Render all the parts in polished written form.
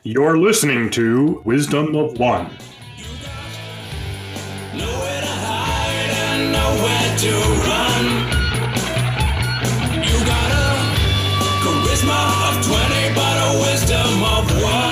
You're listening to Wisdom of One. Nowhere to hide and nowhere to run. You got a charisma of 20, but a wisdom of 1.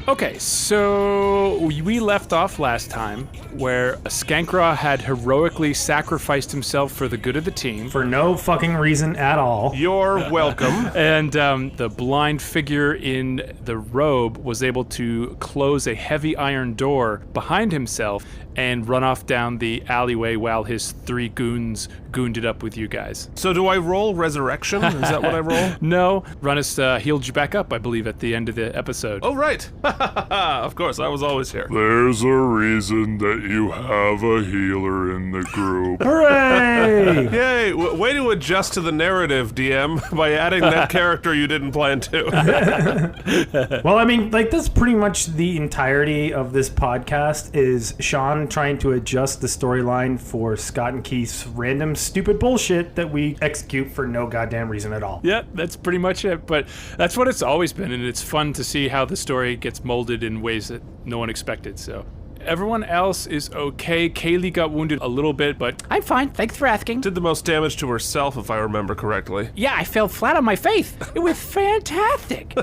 Okay, so we left off last time where Skankra had heroically sacrificed himself for the good of the team. For no fucking reason at all. You're welcome. And the blind figure in the robe was able to close a heavy iron door behind himself and run off down the alleyway while his 3 goons gooned it up with you guys. So do I roll resurrection? Is that what I roll? No, Runnis healed you back up, I believe, at the end of the episode. Oh, right. Of course, I was always here. There's a reason that you have a healer in the group. Hooray! Yay! Way to adjust to the narrative, DM, by adding that character you didn't plan to. Well, I mean, like, that's pretty much the entirety of this podcast is Sean trying to adjust the storyline for Scott and Keith's random stupid bullshit that we execute for no goddamn reason at all. Yeah, that's pretty much it. But that's what it's always been, and it's fun to see how the story gets molded in ways that no one expected, so. Everyone else is okay. Kaylee got wounded a little bit, but I'm fine, thanks for asking. Did the most damage to herself, if I remember correctly. Yeah, I fell flat on my face. It was fantastic.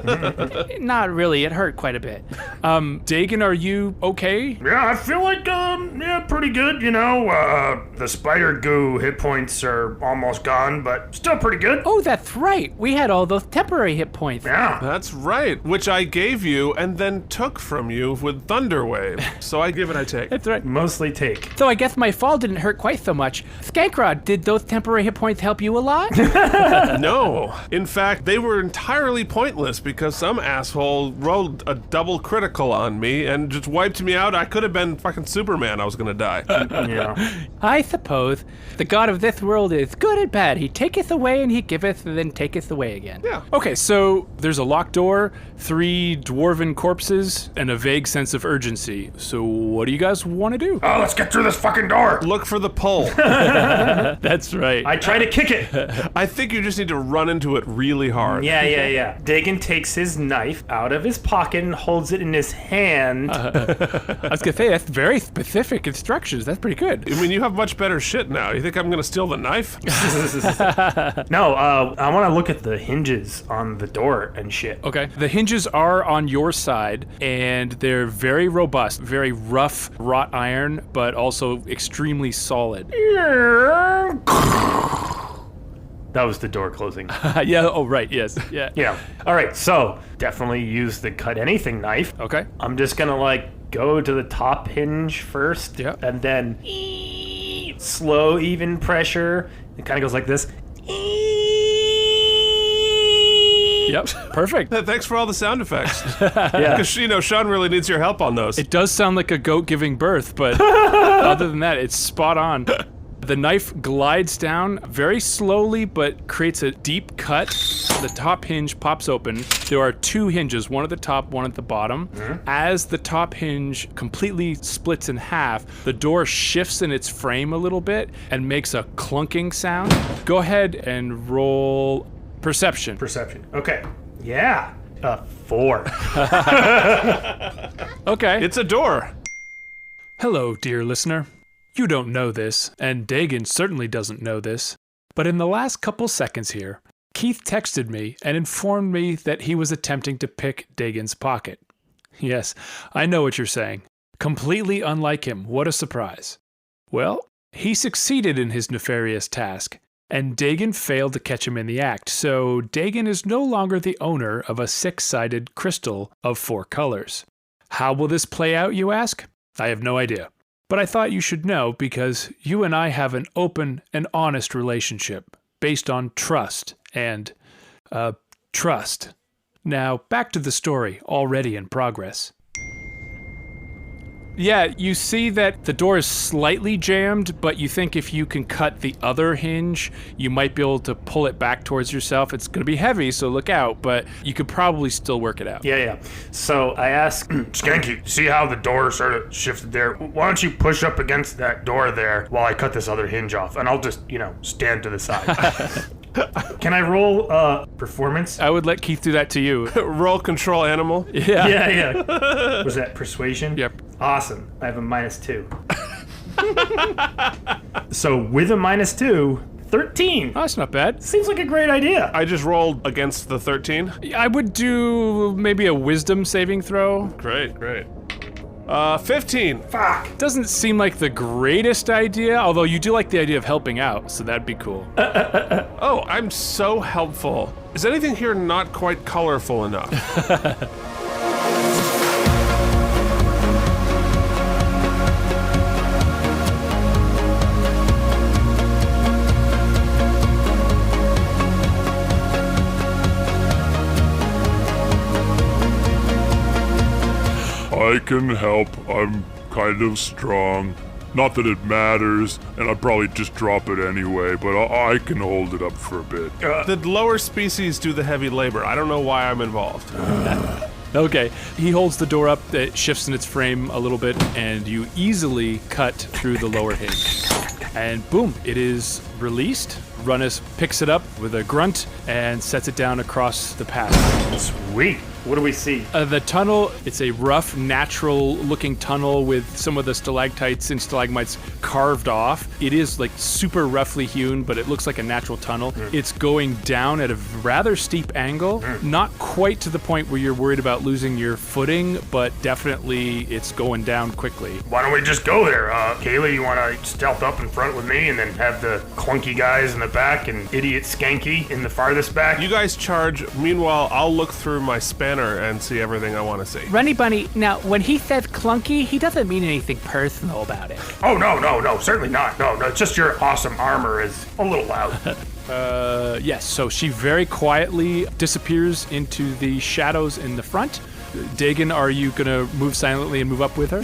Not really, it hurt quite a bit. Dagan, are you okay? Yeah, I feel like, pretty good, you know. The spider goo hit points are almost gone, but still pretty good. Oh, that's right. We had all those temporary hit points. Yeah. That's right, which I gave you and then took from you with Thunderwave. So I give and I take. That's right. Mostly take. So I guess my fall didn't hurt quite so much. Skankrod, did those temporary hit points help you a lot? No. In fact, they were entirely pointless because some asshole rolled a double critical on me and just wiped me out. I could have been fucking Superman. I was gonna die. Yeah. I suppose. The god of this world is good and bad. He taketh away and he giveth and then taketh away again. Yeah. Okay, so there's a locked door, 3 dwarven corpses, and a vague sense of urgency. So what do you guys want to do? Oh, let's get through this fucking door. Look for the pole. That's right. I try to kick it. I think you just need to run into it really hard. Yeah. Dagan takes his knife out of his pocket and holds it in his hand. I was gonna say, that's very specific instructions. That's pretty good. I mean, you have much better shit now. You think I'm gonna steal the knife? No, I want to look at the hinges on the door and shit. Okay. The hinges are on your side, and they're very robust, very rough wrought iron, but also extremely solid. That was the door closing. Yeah, oh, right, yes, yeah. Yeah. All right, so definitely use the cut anything knife. Okay. I'm just gonna like go to the top hinge first, Yeah. and then slow, even pressure. It kind of goes like this. Yep, perfect. Thanks for all the sound effects. Yeah. Because, you know, Sean really needs your help on those. It does sound like a goat giving birth, but other than that, it's spot on. The knife glides down very slowly, but creates a deep cut. The top hinge pops open. There are 2 hinges, one at the top, one at the bottom. As the top hinge completely splits in half, the door shifts in its frame a little bit and makes a clunking sound. Go ahead and roll perception. Perception. Okay. Yeah. 4. Okay. It's a door. Hello, dear listener. You don't know this, and Dagan certainly doesn't know this, but in the last couple seconds here, Keith texted me and informed me that he was attempting to pick Dagan's pocket. Yes, I know what you're saying. Completely unlike him. What a surprise. Well, he succeeded in his nefarious task, and Dagan failed to catch him in the act, so Dagan is no longer the owner of a 6-sided crystal of 4 colors. How will this play out, you ask? I have no idea. But I thought you should know because you and I have an open and honest relationship based on trust and, trust. Now, back to the story already in progress. Yeah, you see that the door is slightly jammed, but you think if you can cut the other hinge, you might be able to pull it back towards yourself. It's going to be heavy, so look out, but you could probably still work it out. Yeah. So I asked, Skanky, see how the door sort of shifted there? Why don't you push up against that door there while I cut this other hinge off, and I'll just, stand to the side. Can I roll performance? I would let Keith do that to you. Roll control animal. Yeah. Yeah. Was that persuasion? Yep. Awesome. I have a -2. So with a -2, 13. Oh, that's not bad. Seems like a great idea. I just rolled against the 13. I would do maybe a wisdom saving throw. Great. 15. Fuck. Doesn't seem like the greatest idea, although you do like the idea of helping out, so that'd be cool. Oh, I'm so helpful. Is anything here not quite colorful enough? I can help. I'm kind of strong. Not that it matters, and I'd probably just drop it anyway, but I can hold it up for a bit. The lower species do the heavy labor. I don't know why I'm involved. Okay, he holds the door up, it shifts in its frame a little bit, and you easily cut through the lower hinge. And boom, it is released. Runnus picks it up with a grunt and sets it down across the path. Sweet. What do we see? The tunnel, it's a rough, natural-looking tunnel with some of the stalactites and stalagmites carved off. It is like super roughly hewn, but it looks like a natural tunnel. It's going down at a rather steep angle, not quite to the point where you're worried about losing your footing, but definitely it's going down quickly. Why don't we just go there? Kaylee, you want to stealth up in front with me and then have the clunky guys in the back and idiot Skanky in the farthest back? You guys charge. Meanwhile, I'll look through my spanner and see everything I want to see. Runny Bunny, now, when he says clunky, he doesn't mean anything personal about it. Oh, no, certainly not. No, it's just your awesome armor is a little loud. Yes, so she very quietly disappears into the shadows in the front. Dagon, are you gonna move silently and move up with her?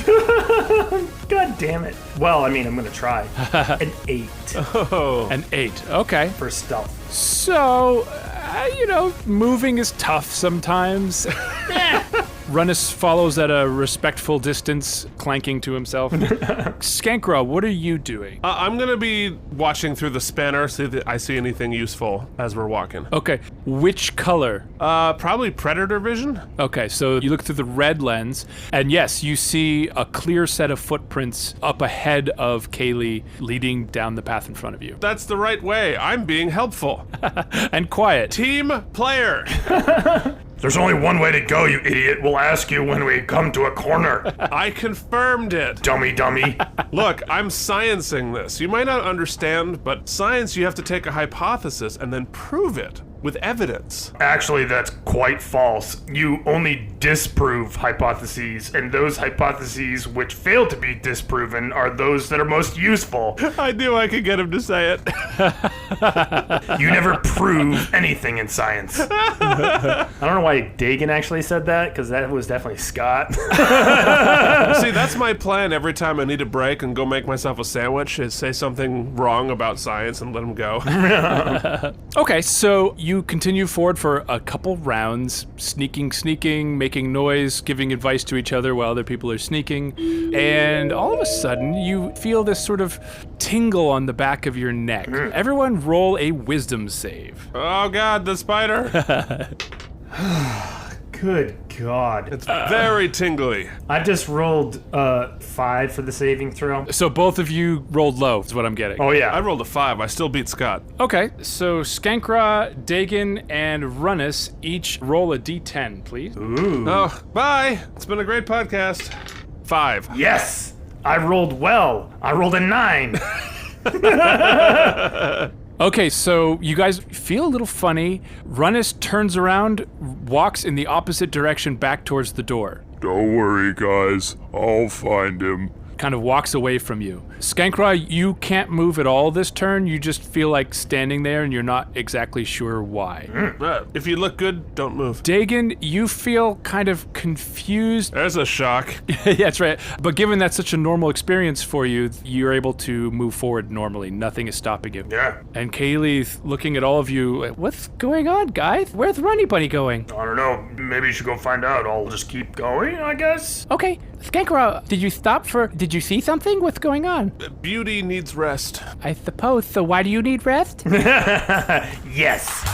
God damn it. Well, I mean, I'm gonna try. An 8 An 8, okay. for stealth. So, moving is tough sometimes. Runnus follows at a respectful distance, clanking to himself. Skankra, what are you doing? I'm gonna be watching through the spanner, see if I see anything useful as we're walking. Okay, which color? Probably predator vision. Okay, so you look through the red lens, and yes, you see a clear set of footprints up ahead of Kaylee leading down the path in front of you. That's the right way. I'm being helpful. And quiet. Team player. There's only one way to go, you idiot. We'll ask you when we come to a corner. I confirmed it. Dummy. Look, I'm sciencing this. You might not understand, but science, you have to take a hypothesis and then prove it with evidence. Actually, that's quite false. You only disprove hypotheses, and those hypotheses which fail to be disproven are those that are most useful. I knew I could get him to say it. You never prove anything in science. I don't know why Dagon actually said that, because that was definitely Scott. See, that's my plan every time I need a break and go make myself a sandwich, is say something wrong about science and let him go. Okay, so you continue forward for a couple rounds, sneaking, making noise, giving advice to each other while other people are sneaking, and all of a sudden you feel this sort of tingle on the back of your neck. Everyone roll a wisdom save. Oh god, the spider. Good God. It's very tingly. I just rolled 5 for the saving throw. So both of you rolled low, is what I'm getting. Oh, yeah. I rolled a 5. I still beat Scott. Okay, so Skankra, Dagon, and Runnus each roll a d10, please. Oh, bye. It's been a great podcast. 5. Yes! I rolled well. I rolled a 9. Okay, so you guys feel a little funny. Runnus turns around, walks in the opposite direction back towards the door. Don't worry, guys. I'll find him. Kind of walks away from you. Skankra, you can't move at all this turn. You just feel like standing there and you're not exactly sure why. If you look good, don't move. Dagon, you feel kind of confused. There's a shock. Yeah, that's right. But given that's such a normal experience for you, you're able to move forward normally. Nothing is stopping you. Yeah. And Kaylee, looking at all of you, what's going on, guys? Where's Runny Bunny going? I don't know. Maybe you should go find out. I'll just keep going, I guess. Okay, Skankra, did Did you see something? What's going on? Beauty needs rest. I suppose. So why do you need rest? Yes.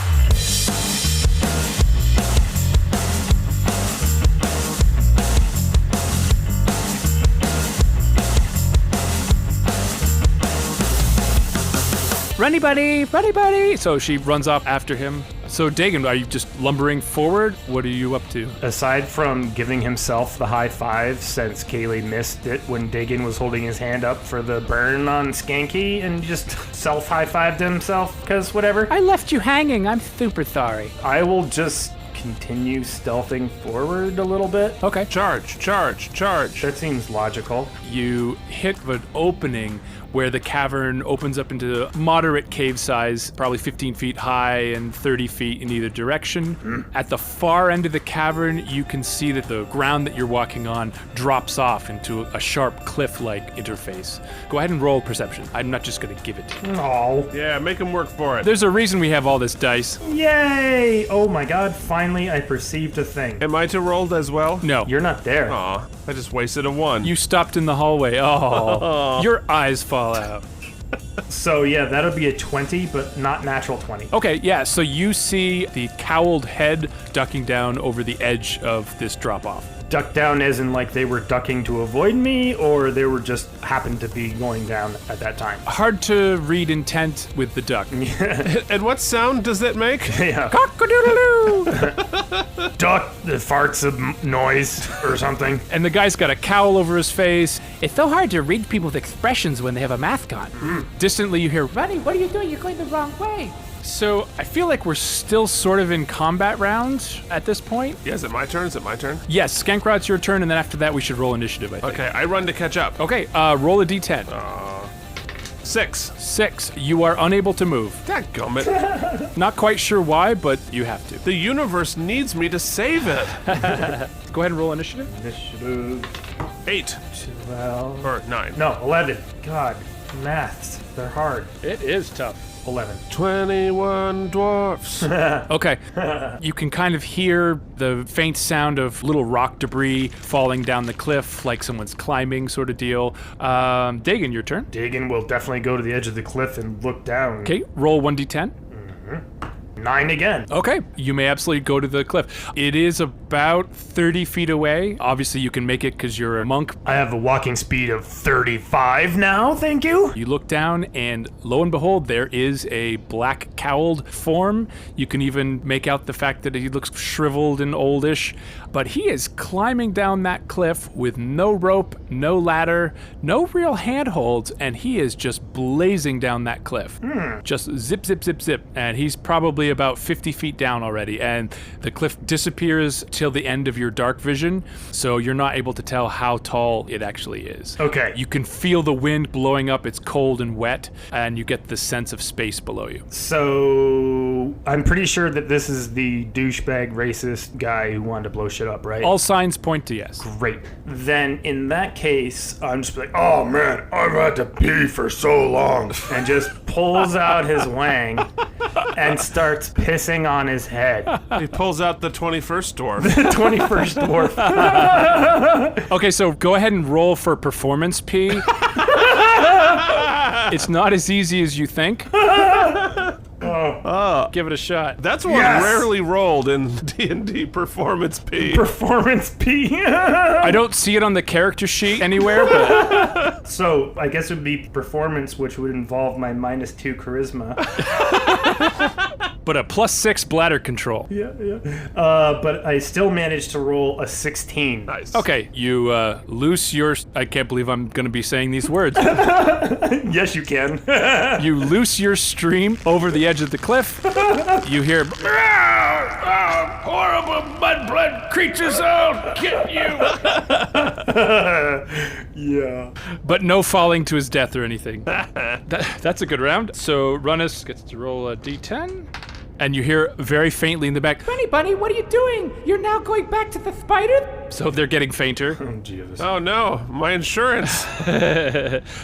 Runny buddy, runny buddy. So she runs off after him. So Dagon, are you just lumbering forward? What are you up to? Aside from giving himself the high five, since Kaylee missed it when Dagon was holding his hand up for the burn on Skanky, and just self-high-fived himself, because whatever. I left you hanging. I'm super sorry. I will just continue stealthing forward a little bit. Okay. Charge. That seems logical. You hit an opening where the cavern opens up into moderate cave size, probably 15 feet high and 30 feet in either direction. At the far end of the cavern, you can see that the ground that you're walking on drops off into a sharp cliff-like interface. Go ahead and roll perception. I'm not just going to give it to you. Oh. Yeah, make him work for it. There's a reason we have all this dice. Yay! Oh my god, finally I perceived a thing. Am I to roll as well? No. You're not there. Aw, I just wasted a 1. You stopped in the hallway. Oh, your eyes fall out. So yeah, that'll be a 20, but not natural 20. Okay, yeah, so you see the cowled head ducking down over the edge of this drop-off. Duck down as in like they were ducking to avoid me, or they were just happened to be going down at that time? Hard to read intent with the duck. And what sound does that make? Yeah. Cock-a-doodle-doo! Duck that farts a noise or something. And the guy's got a cowl over his face. It's so hard to read people's expressions when they have a mask on. Distantly, you hear, Runny, what are you doing? You're going the wrong way. So I feel like we're still sort of in combat round at this point. Yeah, is it my turn? Yes, Skankrod, it's your turn, and then after that we should roll initiative, I think. Okay, I run to catch up. Okay, roll a d10. 6. 6. You are unable to move. Dadgummit. Not quite sure why, but you have to. The universe needs me to save it. Go ahead and roll initiative. Initiative 8. 12. Or 9. No, 11. God, maths. They're hard. It is tough. 11. 21 dwarfs. Okay. You can kind of hear the faint sound of little rock debris falling down the cliff, like someone's climbing sort of deal. Dagon, your turn. Dagon will definitely go to the edge of the cliff and look down. Okay, roll 1d10. 9 again. Okay, you may absolutely go to the cliff. It is about 30 feet away. Obviously, you can make it because you're a monk. I have a walking speed of 35 now, thank you. You look down, and lo and behold, there is a black cowled form. You can even make out the fact that he looks shriveled and oldish, but he is climbing down that cliff with no rope, no ladder, no real handholds, and he is just blazing down that cliff. Just zip, zip, zip, zip, and he's probably about 50 feet down already, and the cliff disappears till the end of your dark vision, so you're not able to tell how tall it actually is. Okay. You can feel the wind blowing up, it's cold and wet, and you get the sense of space below you. So I'm pretty sure that this is the douchebag racist guy who wanted to blow shit up, right? All signs point to yes. Great. Then in that case, I'm just like, oh man, I've had to pee for so long. And just pulls out his wang and starts pissing on his head. He pulls out the 21st dwarf. 21st dwarf. Okay, so go ahead and roll for performance P. It's not as easy as you think. Give it a shot. That's one Yes! rarely rolled in D&D Performance P. Performance P. I don't see it on the character sheet anywhere, but So I guess it would be performance, which would involve my -2 charisma. a +6 bladder control. Yeah. But I still managed to roll a 16. Nice. Okay, you loose your... I can't believe I'm going to be saying these words. Yes, you can. You loose your stream over the edge of the cliff. You hear... horrible mud-blood creatures, I'll get you! Yeah. But no falling to his death or anything. That's a good round. So Runnus gets to roll a d10. And you hear very faintly in the back, Runny Bunny, what are you doing? You're now going back to the spider? so they're getting fainter. Oh, Jesus. Oh no, my insurance.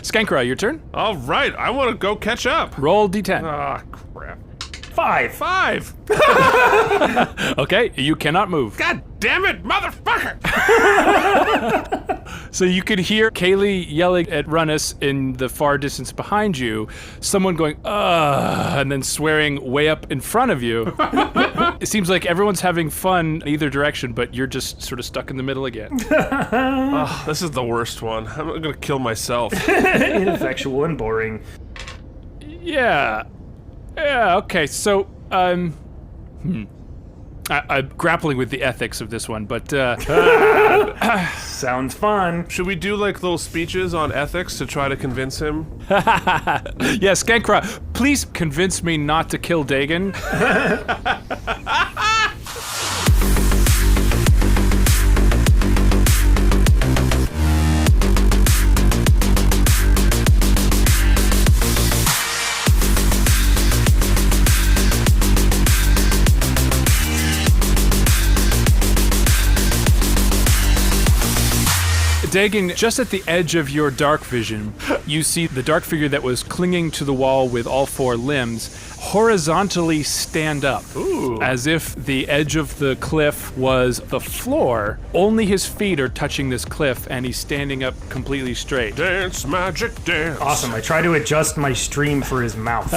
Skankra, your turn. All right, I want to go catch up. Roll d10. Ah, crap. 5. Okay, you cannot move. God damn it, motherfucker! So you could hear Kaylee yelling at Runnus in the far distance behind you, someone going, and then swearing way up in front of you. It seems like everyone's having fun in either direction, but you're just sort of stuck in the middle again. Oh, this is the worst one. I'm gonna kill myself. Ineffectual and boring. Yeah, okay, so, I'm grappling with the ethics of this one, but, Sounds fun. Should we do like little speeches on ethics to try to convince him? yeah, Skankra, please convince me not to kill Dagon. Dagon, just at the edge of your dark vision, you see the dark figure that was clinging to the wall with all four limbs horizontally stand up. Ooh. As if the edge of the cliff was the floor. Only his feet are touching this cliff, and he's standing up completely straight. Dance, magic, dance. Awesome. I try to adjust my stream for his mouth.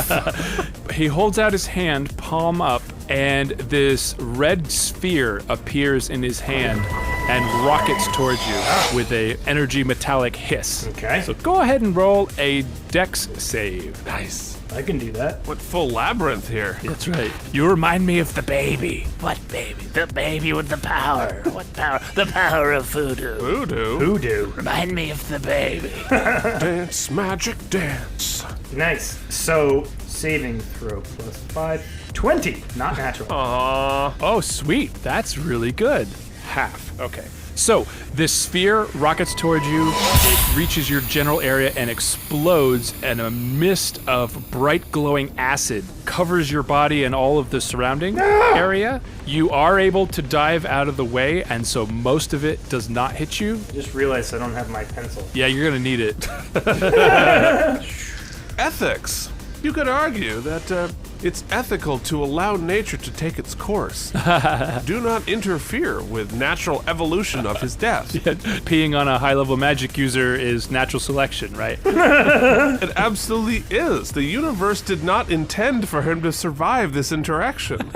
He holds out his hand, palm up, and this red sphere appears in his hand and rockets towards you with a energy metallic hiss. Okay. So go ahead and roll a dex save. Nice. I can do that. What full labyrinth here? That's right. You remind me of the baby. What baby? The baby with the power. What power? The power of voodoo. Voodoo. Voodoo. Remind me of the baby. Dance, magic, dance. Nice. So, saving throw plus 5. 20. Not natural. Oh, sweet. That's really good. Half. Okay. So, this sphere rockets towards you, it reaches your general area and explodes, and a mist of bright glowing acid covers your body and all of the surrounding area. You are able to dive out of the way, and so most of it does not hit you. Just realized I don't have my pencil. Yeah, you're gonna need it. Ethics. You could argue that it's ethical to allow nature to take its course. Do not interfere with natural evolution of his death. Peeing on a high-level magic user is natural selection, right? It absolutely is. The universe did not intend for him to survive this interaction.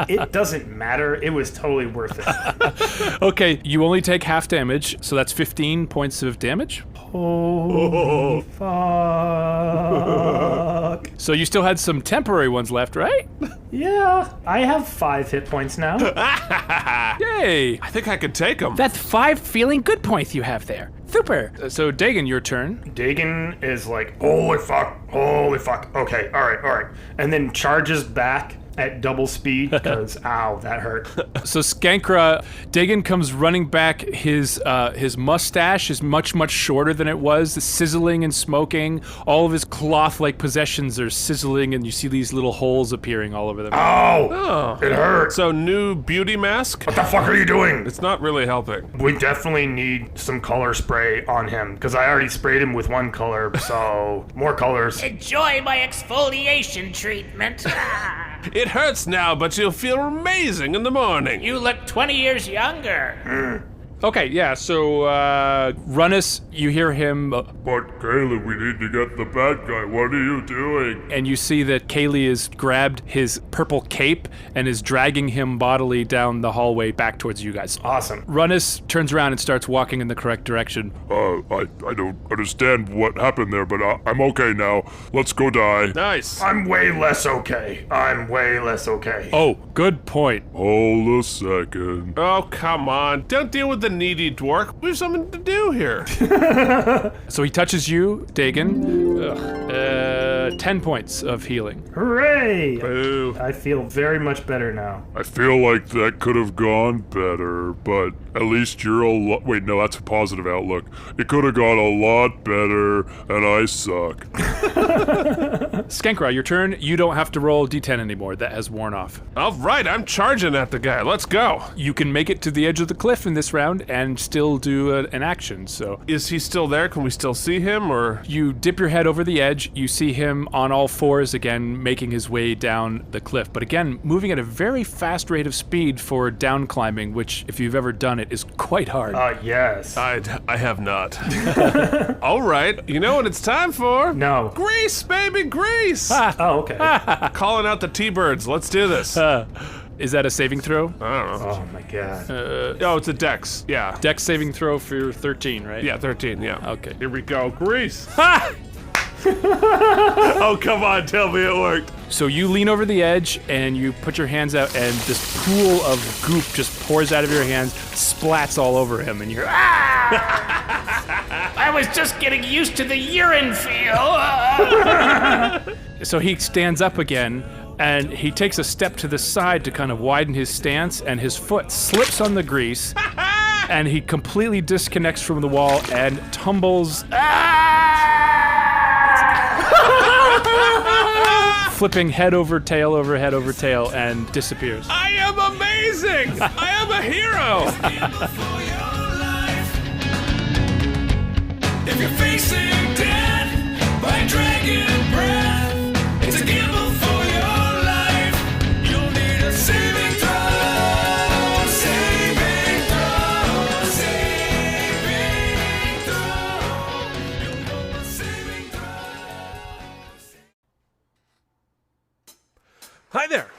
It doesn't matter. It was totally worth it. Okay, you only take half damage, so that's 15 points of damage. Oh, fuck. So you still had some temporary ones left, right? Yeah, I have 5 hit points now. Yay! I think I could take him. That's 5 feeling good points you have there. Super. So Dagon, your turn. Dagon is like, holy fuck. Okay, all right. And then charges back at double speed because, ow, that hurt. So Skankra, Dagon comes running back. His mustache is much shorter than it was, sizzling and smoking. All of his cloth-like possessions are sizzling, and you see these little holes appearing all over them. Oh, it hurts. So, new beauty mask? What the fuck are you doing? It's not really helping. We definitely need some color spray on him because I already sprayed him with one color, so more colors. Enjoy my exfoliation treatment. It hurts now, but you'll feel amazing in the morning. You look 20 years younger. Okay, yeah, so, Runnus, you hear him, But Caleb, we need to get the bad guy. What are you doing? and you see that Kaylee has grabbed his purple cape and is dragging him bodily down the hallway back towards you guys. Awesome. Runnus turns around and starts walking in the correct direction. I don't understand what happened there, but I'm okay now. Let's go die. Nice. I'm way less okay. Oh, good point. Hold a second. Oh, come on. Don't deal with the needy dwarf. We have something to do here. So he touches you, Dagon. 10 points of healing. Hooray! Boo. I feel very much better now. I feel like that could have gone better, but at least you're a lot. Wait, no, that's a positive outlook. It could have gone a lot better, and I suck. Skankra, your turn. You don't have to roll D10 anymore. That has worn off. All right, I'm charging at the guy. Let's go. You can make it to the edge of the cliff in this round and still do an action, so. Is he still there? Can we still see him, or? You dip your head over the edge, you see him him on all fours again, making his way down the cliff. But again, moving at a very fast rate of speed for down climbing, which, if you've ever done it, is quite hard. Yes. I have not. All right, you know what it's time for? No. Grease, baby, grease! Oh, okay. Calling out the T-birds. Let's do this. Is that a saving throw? I don't know. Oh my god. Oh, it's a dex. Yeah. Dex saving throw for 13, right? Yeah, 13, yeah. Okay. Here we go. Grease. Oh, come on. Tell me it worked. So you lean over the edge and you put your hands out, and this pool of goop just pours out of your hands, splats all over him, and you're I was just getting used to the urine feel. So he stands up again, and he takes a step to the side to kind of widen his stance, and his foot slips on the grease, and he completely disconnects from the wall and tumbles, flipping head over tail, and disappears. I am amazing. I am a hero. If you're facing death by dragon breath, it's a gamble for your life. You'll need a saving throw, saving throw, saving throw. You'll know a saving throw. Hi there.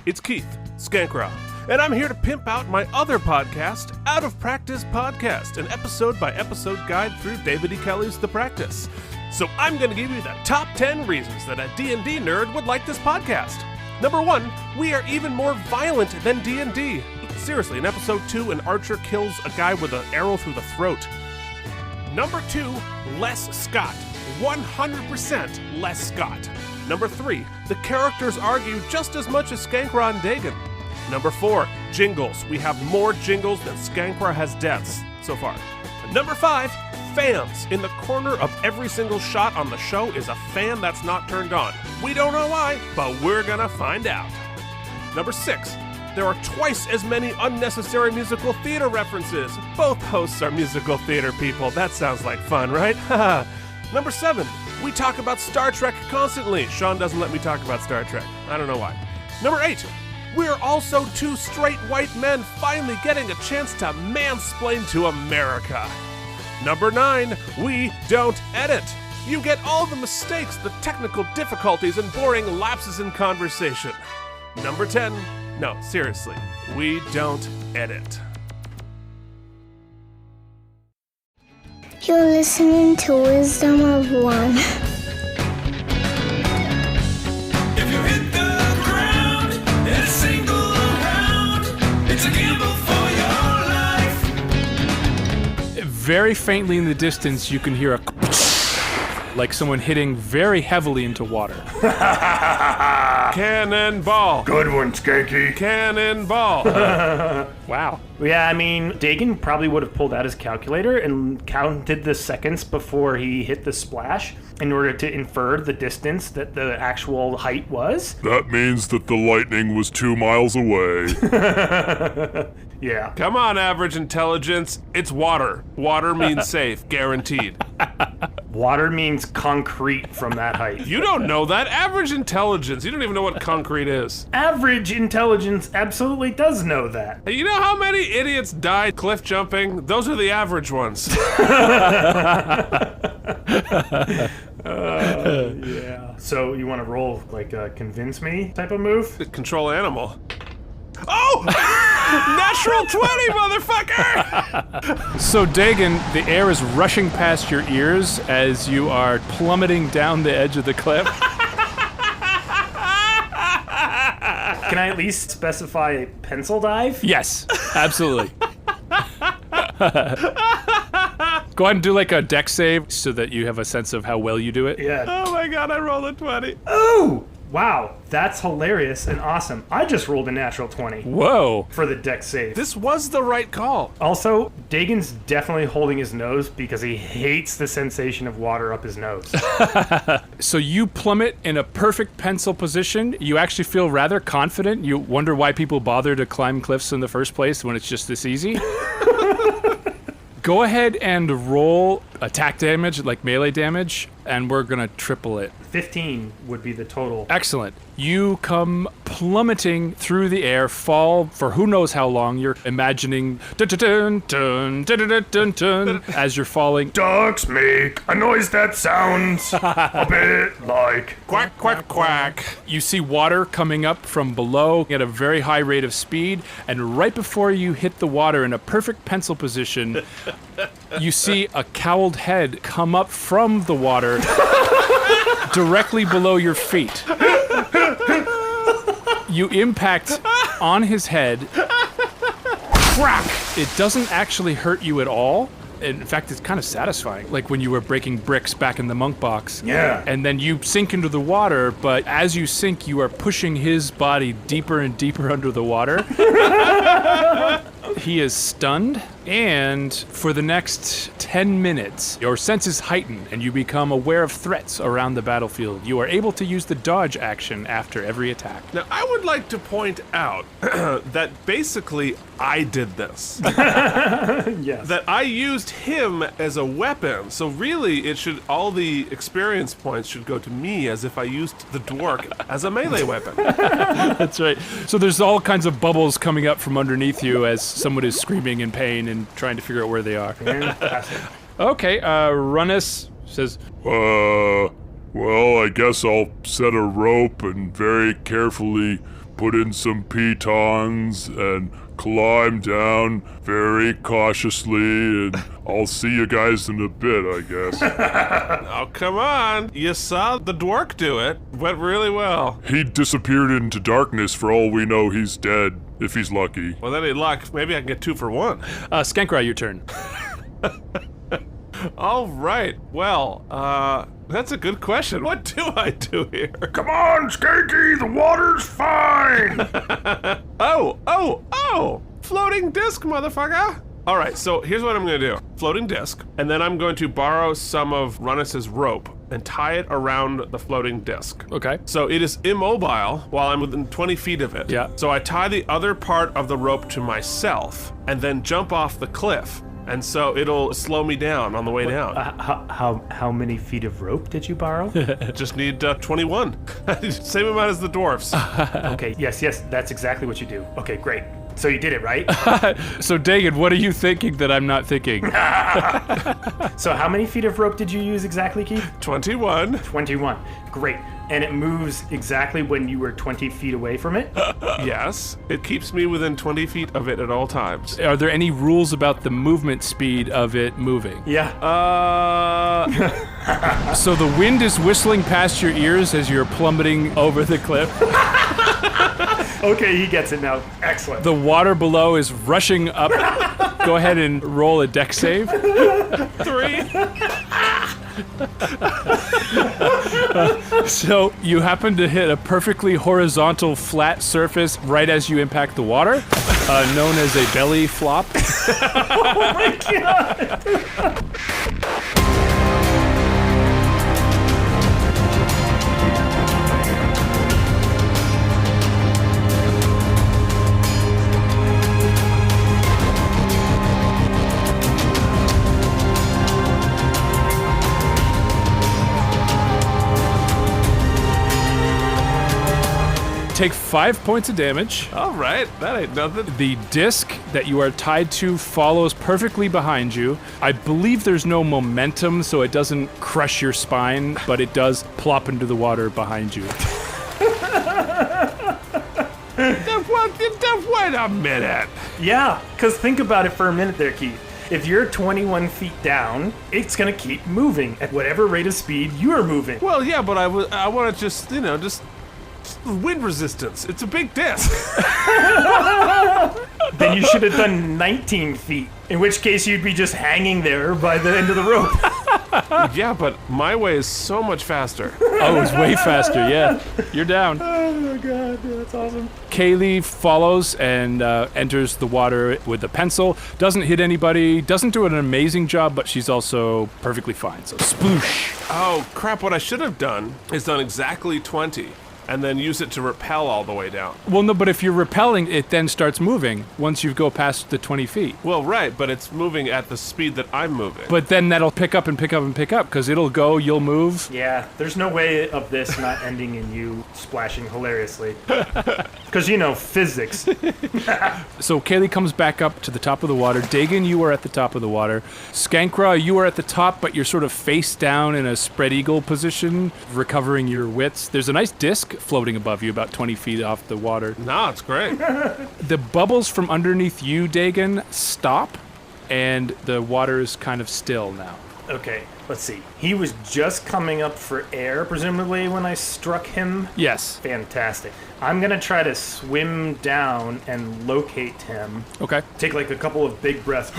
It's Keith Skankra, and I'm here to pimp out my other podcast, Out of Practice Podcast, an episode-by-episode guide through David E. Kelly's The Practice. So I'm going to give you the top 10 reasons that a D&D nerd would like this podcast. Number 1, we are even more violent than D&D. Seriously, in episode 2, an archer kills a guy with an arrow through the throat. Number 2, less Scott. 100% less Scott. Number 3, the characters argue just as much as Skankra and Dagon. Number 4, jingles. We have more jingles than Skankra has deaths so far. Number 5, fans. In the corner of every single shot on the show is a fan that's not turned on. We don't know why, but we're gonna find out. Number 6, there are twice as many unnecessary musical theater references. Both hosts are musical theater people. That sounds like fun, right? Number 7, we talk about Star Trek constantly. Sean doesn't let me talk about Star Trek. I don't know why. Number 8, we're also two straight white men finally getting a chance to mansplain to America. Number 9, we don't edit. You get all the mistakes, the technical difficulties, and boring lapses in conversation. Number 10, no, seriously, we don't edit. You're listening to Wisdom of One. If you hit the ground in a single round, it's a gamble for your life. Very faintly in the distance, you can hear a like someone hitting very heavily into water. Cannonball! Good one, Skanky. Cannonball! Wow. Yeah, I mean, Dagon probably would have pulled out his calculator and counted the seconds before he hit the splash in order to infer the distance that the actual height was. That means that the lightning was 2 miles away. Yeah. Come on, average intelligence. It's water. Water means safe, guaranteed. Water means concrete from that height. You don't know that. Average intelligence. You don't even know what concrete is. Average intelligence absolutely does know that. Hey, you know how many idiots died cliff jumping? Those are the average ones. Yeah. So you want to roll like a convince me type of move? Control animal. Oh! Natural 20, motherfucker! So Dagon, the air is rushing past your ears as you are plummeting down the edge of the cliff. Can I at least specify a pencil dive? Yes, absolutely. Go ahead and do like a deck save so that you have a sense of how well you do it. Yeah. Oh my god, I rolled a 20. Ooh! Wow, that's hilarious and awesome. I just rolled a natural 20 Whoa. for the deck save. This was the right call. Also, Dagon's definitely holding his nose because he hates the sensation of water up his nose. So you plummet in a perfect pencil position. You actually feel rather confident. You wonder why people bother to climb cliffs in the first place when it's just this easy. Go ahead and roll attack damage, like melee damage, and we're gonna triple it. 15 would be the total. Excellent. You come plummeting through the air, fall for who knows how long. You're imagining dun, dun, dun, dun, dun, dun, dun, as you're falling. Ducks make a noise that sounds a bit like Quack, quack, quack. You see water coming up from below at a very high rate of speed, and right before you hit the water in a perfect pencil position, you see a cowled head come up from the water directly below your feet. You impact on his head. Crack! It doesn't actually hurt you at all. In fact, it's kind of satisfying, like when you were breaking bricks back in the monk box. Yeah. And then you sink into the water, but as you sink, you are pushing his body deeper and deeper under the water. He is stunned, and for the next 10 minutes, your senses heighten and you become aware of threats around the battlefield. You are able to use the dodge action after every attack. Now, I would like to point out that basically I did this. Yes. That I used him as a weapon. So really, all the experience points should go to me as if I used the dwarf as a melee weapon. That's right. So there's all kinds of bubbles coming up from underneath you as someone is screaming in pain and trying to figure out where they are. Okay, Runnis says, Well, I guess I'll set a rope and very carefully put in some pitons and climb down very cautiously, and I'll see you guys in a bit, I guess. Oh, come on. You saw the dwarf do it. Went really well. He disappeared into darkness. For all we know, he's dead, if he's lucky. Well, that ain't luck. Maybe I can get 2 for 1. Skankra, your turn. All right. Well, that's a good question. What do I do here? Come on, Skanky, the water's fine! Oh! Floating disc, motherfucker! All right, so here's what I'm gonna do. Floating disc, and then I'm going to borrow some of Runnis's rope and tie it around the floating disc. Okay. So it is immobile while I'm within 20 feet of it. Yeah. So I tie the other part of the rope to myself and then jump off the cliff. And so it'll slow me down on the way down. How many feet of rope did you borrow? Just need 21. Same amount as the dwarfs. Okay, yes, that's exactly what you do. Okay, great. So you did it, right? So, Dagan, what are you thinking that I'm not thinking? So how many feet of rope did you use exactly, Keith? 21. 21. Great. And it moves exactly when you were 20 feet away from it? Yes, it keeps me within 20 feet of it at all times. Are there any rules about the movement speed of it moving? Yeah. So the wind is whistling past your ears as you're plummeting over the cliff. Okay, he gets it now. Excellent. The water below is rushing up. Go ahead and roll a deck save. 3. So you happen to hit a perfectly horizontal flat surface right as you impact the water, known as a belly flop. Oh my god! Take 5 points of damage. All right, that ain't nothing. The disc that you are tied to follows perfectly behind you. I believe there's no momentum, so it doesn't crush your spine, but it does plop into the water behind you. Wait a minute. Yeah, because think about it for a minute there, Keith. If you're 21 feet down, it's going to keep moving at whatever rate of speed you are moving. Well, yeah, but I want to just wind resistance. It's a big disc. Then you should have done 19 feet, in which case you'd be just hanging there by the end of the rope. Yeah, but my way is so much faster. Oh, it's way faster, yeah. You're down. Oh my god, that's awesome. Kaylee follows and enters the water with a pencil. Doesn't hit anybody, doesn't do an amazing job, but she's also perfectly fine. So sploosh. Oh, crap, what I should have done is done exactly 20. and then use it to rappel all the way down. Well, no, but if you're repelling, it then starts moving once you go past the 20 feet. Well, right, but it's moving at the speed that I'm moving. But then that'll pick up and pick up and pick up, because it'll go, you'll move. Yeah, there's no way of this not ending in you splashing hilariously. Because, physics. So Kaylee comes back up to the top of the water. Dagan, you are at the top of the water. Skankra, you are at the top, but you're sort of face down in a spread eagle position, recovering your wits. There's a nice disc floating above you about 20 feet off the water. No, it's great. The bubbles from underneath you, Dagan, stop, and the water is kind of still now. Okay, let's see. He was just coming up for air, presumably, when I struck him. Yes. Fantastic. I'm going to try to swim down and locate him. Okay. Take like a couple of big breaths.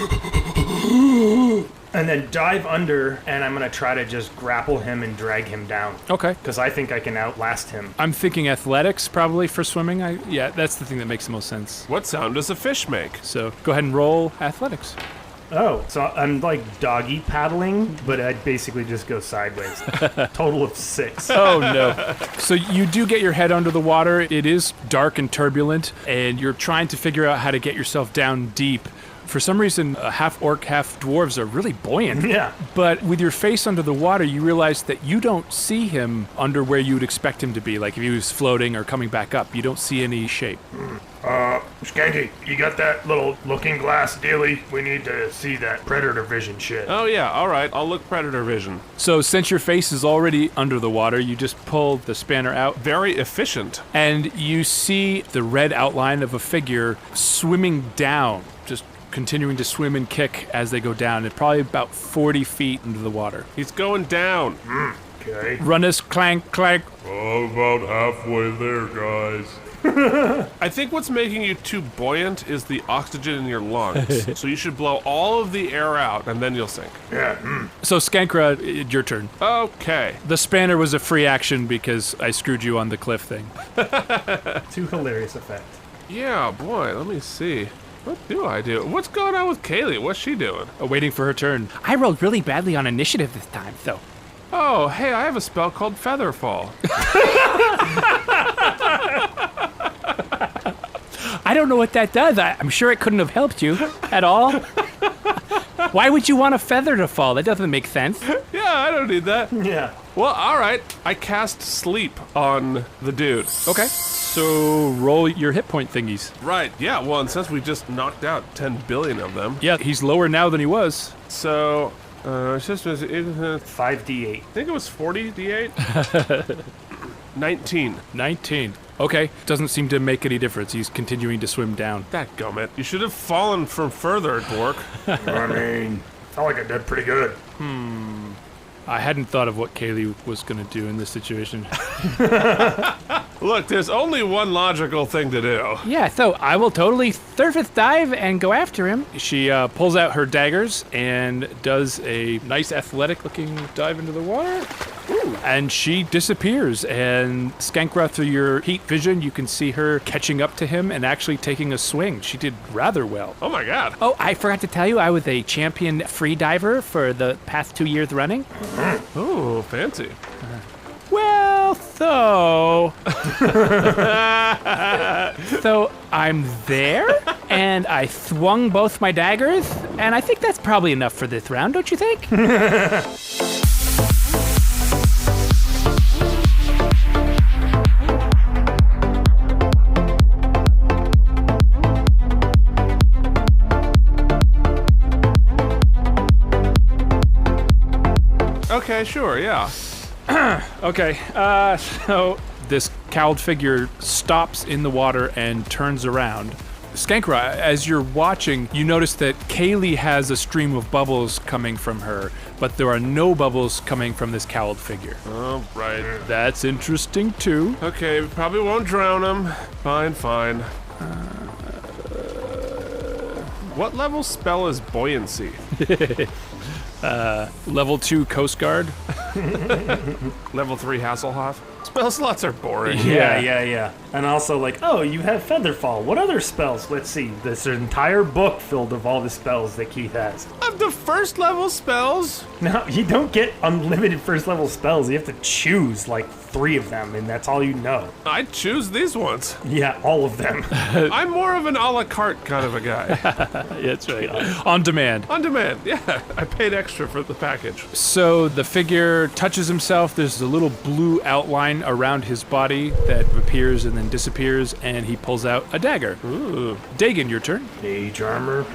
And then dive under, and I'm going to try to just grapple him and drag him down. Okay. Because I think I can outlast him. I'm thinking athletics probably for swimming. Yeah, that's the thing that makes the most sense. What sound does a fish make? So go ahead and roll athletics. Oh, so I'm like doggy paddling, but I'd basically just go sideways. Total of 6. Oh, no. So you do get your head under the water. It is dark and turbulent, and you're trying to figure out how to get yourself down deep. For some reason, half orc, half dwarves are really buoyant. Yeah. But with your face under the water, you realize that you don't see him under where you would expect him to be. Like if he was floating or coming back up, you don't see any shape. Skanky, you got that little looking glass dealie? We need to see that predator vision shit. Oh, yeah, all right. I'll look predator vision. So since your face is already under the water, you just pull the spanner out. Very efficient. And you see the red outline of a figure swimming down, just continuing to swim and kick as they go down. It's probably about 40 feet into the water. He's going down. Okay. Run us clank, clank. Oh, about halfway there, guys. I think what's making you too buoyant is the oxygen in your lungs. So you should blow all of the air out, and then you'll sink. Yeah. So Skankra, your turn. Okay. The spanner was a free action because I screwed you on the cliff thing. To hilarious effect. Yeah, boy, let me see. What do I do? What's going on with Kaylee? What's she doing? Waiting for her turn. I rolled really badly on initiative this time, though. Oh, hey, I have a spell called Featherfall. I don't know what that does. I'm sure it couldn't have helped you at all. Why would you want a feather to fall? That doesn't make sense. Yeah, I don't need that. Yeah. Well, all right. I cast Sleep on the dude. Okay. So roll your hit point thingies. Right, yeah, well, and since we just knocked out 10 billion of them. Yeah, he's lower now than he was. So, it's just, I 5d8. think it was 40 d8? 19. 19. Okay. Doesn't seem to make any difference. He's continuing to swim down. Dadgummit. You should have fallen from further, Dwark. I mean, felt like I did pretty good. I hadn't thought of what Kaylee was going to do in this situation. Look, there's only one logical thing to do. Yeah, so I will totally surface dive and go after him. She pulls out her daggers and does a nice athletic-looking dive into the water. Ooh. And she disappears. And Skankra, through your heat vision, you can see her catching up to him and actually taking a swing. She did rather well. Oh my god. Oh, I forgot to tell you, I was a champion free diver for the past 2 years running. Ooh, fancy. Well, so... so I'm there, and I swung both my daggers, and I think that's probably enough for this round, don't you think? Okay, sure, yeah. Okay, so this cowled figure stops in the water and turns around. Skankra, as you're watching, you notice that Kaylee has a stream of bubbles coming from her, but there are no bubbles coming from this cowled figure. Oh, right. That's interesting, too. Okay, we probably won't drown him. Fine, fine. What level spell is buoyancy? Level 2 Coast Guard. Level 3 Hasselhoff? Spell slots are boring. Yeah. And also like, oh, you have Featherfall. What other spells? Let's see. There's an entire book filled of all the spells that Keith has. Of the first level spells? No, you don't get unlimited first level spells. You have to choose like 3 of them, and that's all you know. I choose these ones. Yeah, all of them. I'm more of an a la carte kind of a guy. That's right. On demand. On demand, yeah. I paid extra for the package. So the figure touches himself. There's a little blue outline around his body that appears and then disappears, and he pulls out a dagger. Ooh. Dagon, your turn. Mage armor.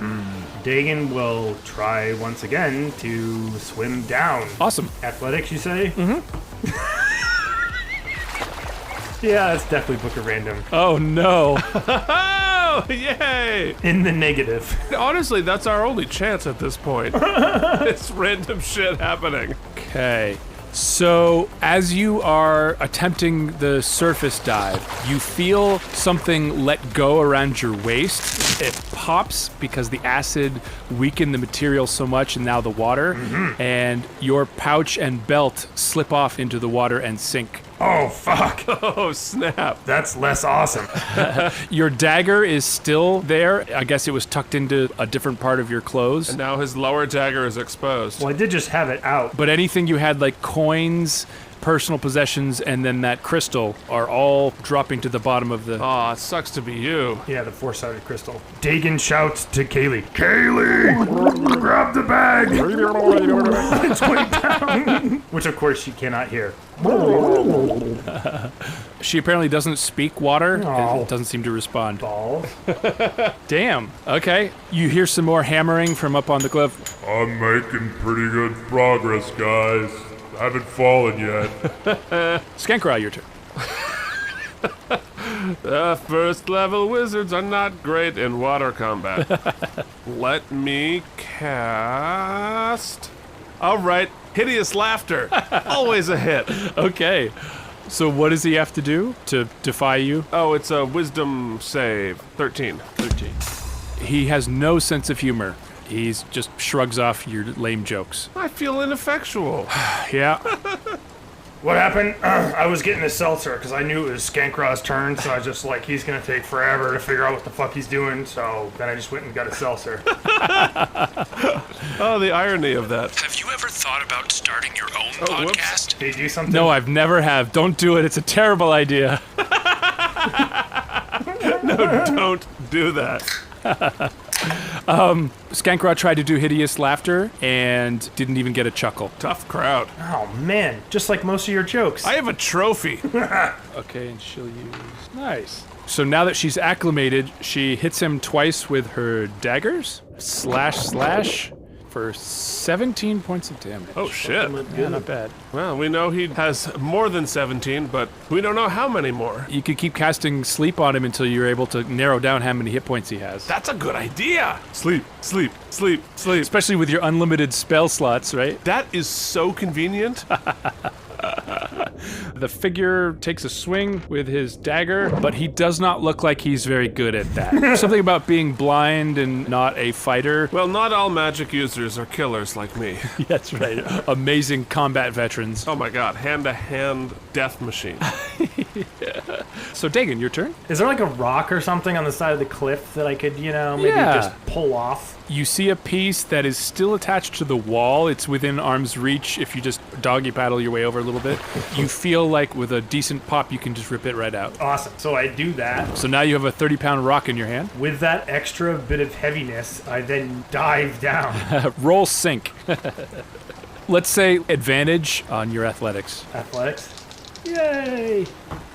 Dagon will try once again to swim down. Awesome. Athletics, you say? Yeah, that's definitely Book of Random. Oh, no. Oh, yay! In the negative. Honestly, that's our only chance at this point. It's random shit happening. Okay. So, as you are attempting the surface dive, you feel something let go around your waist. It pops because the acid weakened the material so much, and now the water, and your pouch and belt slip off into the water and sink. Oh, fuck. Oh, snap. That's less awesome. Your dagger is still there. I guess it was tucked into a different part of your clothes. And now his lower dagger is exposed. Well, I did just have it out. But anything you had, like coins, personal possessions, and then that crystal, are all dropping to the bottom of the... Aw, it sucks to be you. Yeah, the 4-sided crystal. Dagon shouts to Kaylee, Kaylee, grab the bag. It's going down. Which, of course, she cannot hear. She apparently doesn't speak water. Oh. It doesn't seem to respond. Balls. Damn. Okay. You hear some more hammering from up on the cliff. I'm making pretty good progress, guys. I haven't fallen yet. Skankra, your turn. First level wizards are not great in water combat. Let me cast... Alright, Hideous Laughter. Always a hit. Okay. So what does he have to do to defy you? Oh, it's a wisdom save. 13. He has no sense of humor. He's just shrugs off your lame jokes. I feel ineffectual. Yeah. What happened? I was getting a seltzer because I knew it was Skankraw's turn, so I was just like, he's going to take forever to figure out what the fuck he's doing, so then I just went and got a seltzer. Oh, the irony of that. Have you ever thought about starting your own whoops. podcast? Did you do something? No, I've never have. Don't do it. It's a terrible idea. No, don't do that. Skankra tried to do Hideous Laughter and didn't even get a chuckle. Tough crowd. Oh, man. Just like most of your jokes. I have a trophy. Okay, and she'll use... Nice. So now that she's acclimated, she hits him twice with her daggers. Slash. For 17 points of damage. Oh, shit. Yeah, not bad. Well, we know he has more than 17, but we don't know how many more. You could keep casting sleep on him until you're able to narrow down how many hit points he has. That's a good idea. Sleep. Especially with your unlimited spell slots, right? That is so convenient. The figure takes a swing with his dagger, but he does not look like he's very good at that. Something about being blind and not a fighter. Well, not all magic users are killers like me. That's right. Amazing combat veterans. Oh my god, hand-to-hand death machine. So, Dagon, your turn. Is there like a rock or something on the side of the cliff that I could, maybe Yeah. just pull off? You see a piece that is still attached to the wall. It's within arm's reach if you just doggy paddle your way over a little bit. You feel like with a decent pop, you can just rip it right out. Awesome. So I do that. So now you have a 30-pound rock in your hand. With that extra bit of heaviness, I then dive down. Roll sink. Let's say advantage on your athletics. Athletics. Yay!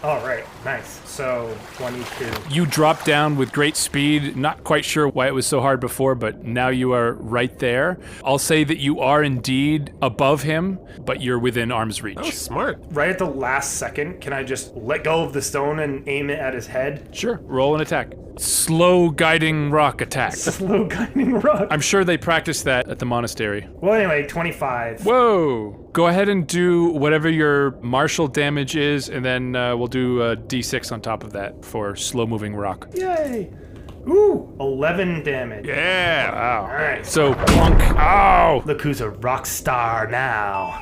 All right, nice. So 22. You drop down with great speed. Not quite sure why it was so hard before, but now you are right there. I'll say that you are indeed above him, but you're within arm's reach. Oh, smart. Right at the last second, can I just let go of the stone and aim it at his head? Sure. Roll an attack. Slow guiding rock attack. Slow guiding rock. I'm sure they practiced that at the monastery. Well, anyway, 25. Whoa! Go ahead and do whatever your martial damage is, and then we'll do a d6 on top of that for slow-moving rock. Yay! Ooh, 11 damage. Yeah. Wow. All right. So, plunk. Ow! Look who's a rock star now.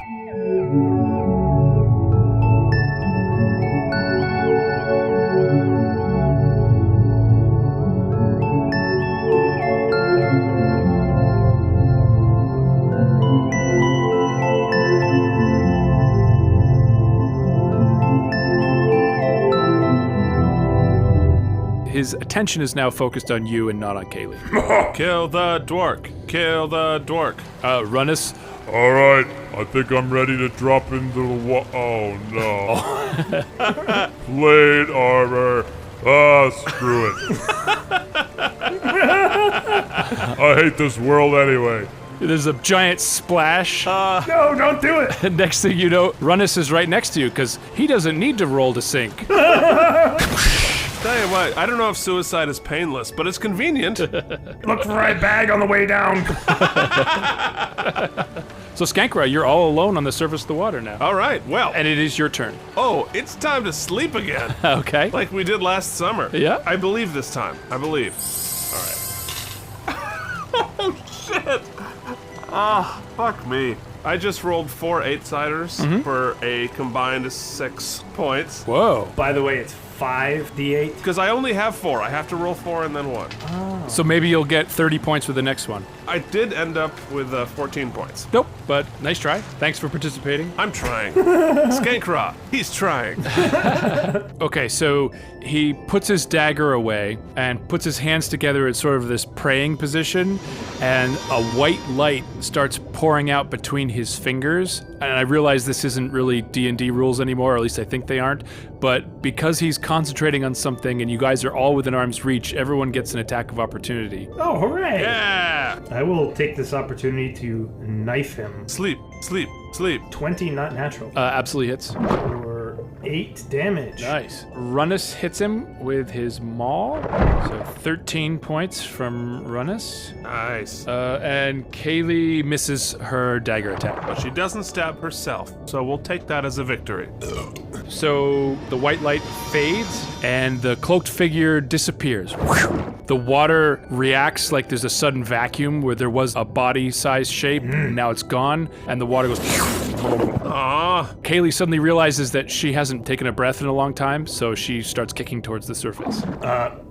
his attention is now focused on you and not on Kaylee. Kill the dwark. Kill the dwark. Runnus, All right, I think I'm ready to drop into the Oh no. Plate armor. Ah, screw it. I hate this world anyway. there's a giant splash. No, don't do it. And next thing you know, Runnus is right next to you because he doesn't need to roll to sink. Tell you what, I don't know if suicide is painless, but it's convenient. Look for my bag on the way down. So Skankra, you're all alone on the surface of the water now. All right, well. And it is your turn. Oh, it's time to sleep again. Okay. Like we did last summer. Yeah. I believe this time. I believe. All right. Oh, shit. Ah, fuck me. I just rolled 4 8-siders for a combined 6 points. Whoa. By the way, it's 5d8. Because I only have 4. I have to roll 4 and then 1. So maybe you'll get 30 points with the next one. I did end up with 14 points. Nope, but nice try. Thanks for participating. I'm trying. Skankra, he's trying. Okay, so he puts his dagger away and puts his hands together in sort of this praying position, and a white light starts pouring out between his fingers. And I realize this isn't really D&D rules anymore, or at least I think they aren't, but because he's concentrating on something and you guys are all within arm's reach, everyone gets an attack of opportunity. Oh, hooray. Yeah. I will take this opportunity to knife him. Sleep, sleep, sleep. 20 not natural. Absolutely hits. For 8 damage. Nice. Runnus hits him with his maul, so 13 points from Runnus. Nice. And Kaylee misses her dagger attack. But she doesn't stab herself, so we'll take that as a victory. So the white light fades and the cloaked figure disappears. The water reacts like there's a sudden vacuum where there was a body-sized shape, and now it's gone, and the water goes. Ah. Kaylee suddenly realizes that she hasn't taken a breath in a long time, so she starts kicking towards the surface.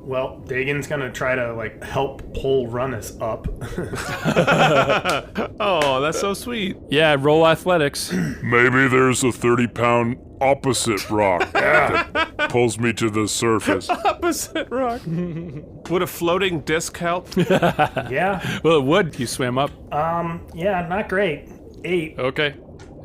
Well, Dagon's gonna try to, help pull Runnus up. Oh, that's so sweet. Yeah, roll athletics. Maybe there's a 30-pound opposite rock that pulls me to the surface. Opposite rock. Would a floating disc help? Yeah. Well, it would. You swam up. Yeah, not great. 8. Okay.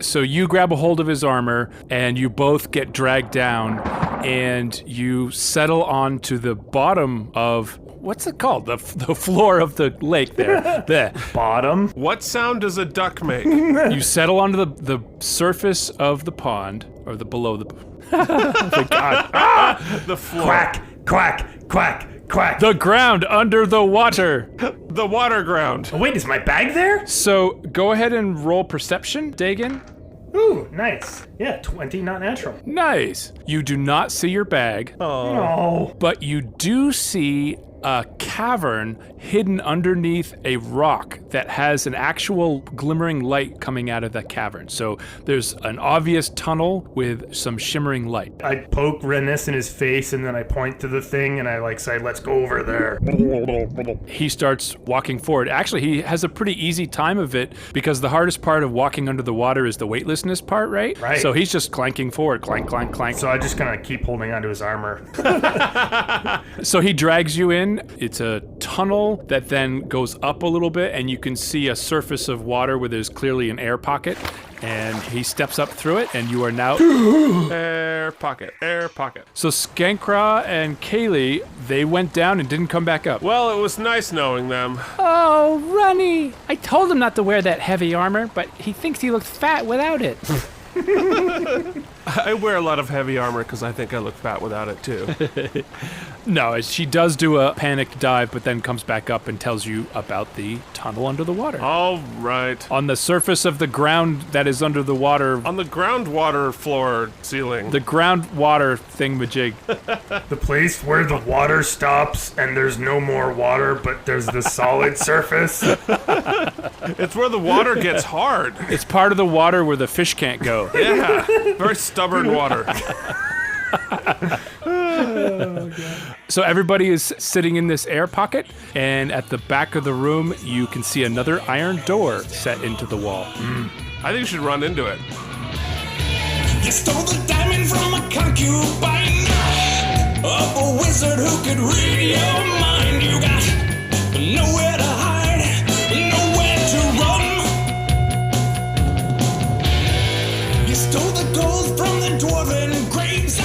So you grab a hold of his armor, and you both get dragged down, and you settle onto the bottom of, what's it called? The floor of the lake there. There. Bottom. What sound does a duck make? You settle onto the surface of the pond, or the below the... Oh my God. The floor. Quack, quack, quack, quack. The ground under the water. The water ground. Oh, wait, is my bag there? So go ahead and roll perception, Dagon. Ooh, nice. Yeah, 20 not natural. Nice. You do not see your bag, Oh. but you do see a cavern hidden underneath a rock that has an actual glimmering light coming out of that cavern. So there's an obvious tunnel with some shimmering light. I poke Runnus in his face, and then I point to the thing, and I say, let's go over there. He starts walking forward. Actually, he has a pretty easy time of it because the hardest part of walking under the water is the weightlessness part, right? Right. So he's just clanking forward, clank, clank, clank. So I just kind of keep holding onto his armor. So he drags you in. It's a tunnel that then goes up a little bit, and you can see a surface of water where there's clearly an air pocket. And he steps up through it, and you are now... Air pocket, air pocket. So Skankra and Kaylee, they went down and didn't come back up. Well, it was nice knowing them. Oh, Runny! I told him not to wear that heavy armor, but he thinks he looks fat without it. I wear a lot of heavy armor because I think I look fat without it, too. No, she does do a panic dive, but then comes back up and tells you about the tunnel under the water. All right. On the surface of the ground that is under the water, On the groundwater floor ceiling. the groundwater thingamajig. The place where the water stops, and there's no more water, but there's the solid surface. It's where the water gets hard. It's part of the water where the fish can't go. Yeah. Very stubborn water. So everybody is sitting in this air pocket, and at the back of the room, you can see another iron door set into the wall. I think you should run into it. You stole the diamond from a concubine. of a wizard who could read your mind. You got nowhere to hide, nowhere to run. You stole the gold from the dwarven graves,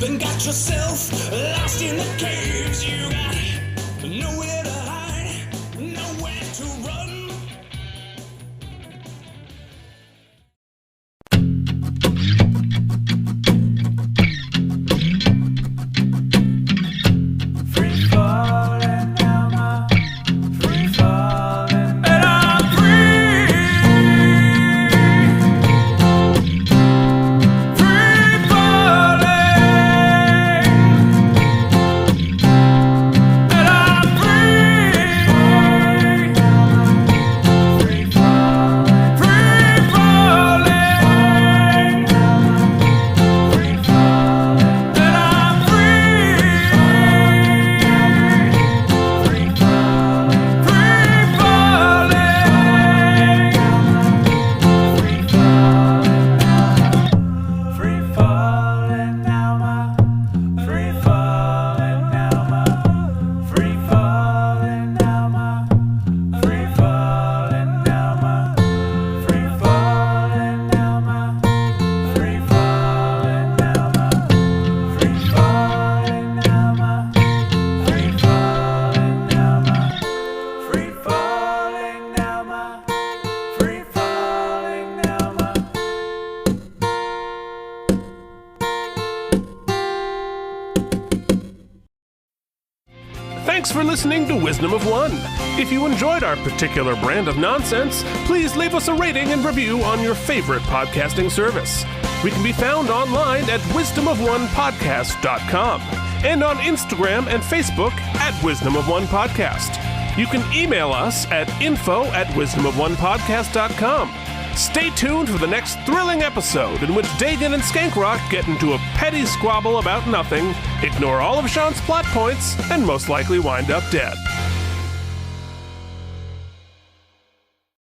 then got yourself lost in the caves. You got nowhere to hide, nowhere to run. Thanks for listening to Wisdom of One. If you enjoyed our particular brand of nonsense, please leave us a rating and review on your favorite podcasting service. We can be found online at wisdomofonepodcast.com and on Instagram and Facebook at Wisdom of One Podcast. You can email us at info@wisdomofonepodcast.com. Stay tuned for the next thrilling episode in which Dagan and Skankrock get into a petty squabble about nothing, ignore all of Sean's plot points, and most likely wind up dead.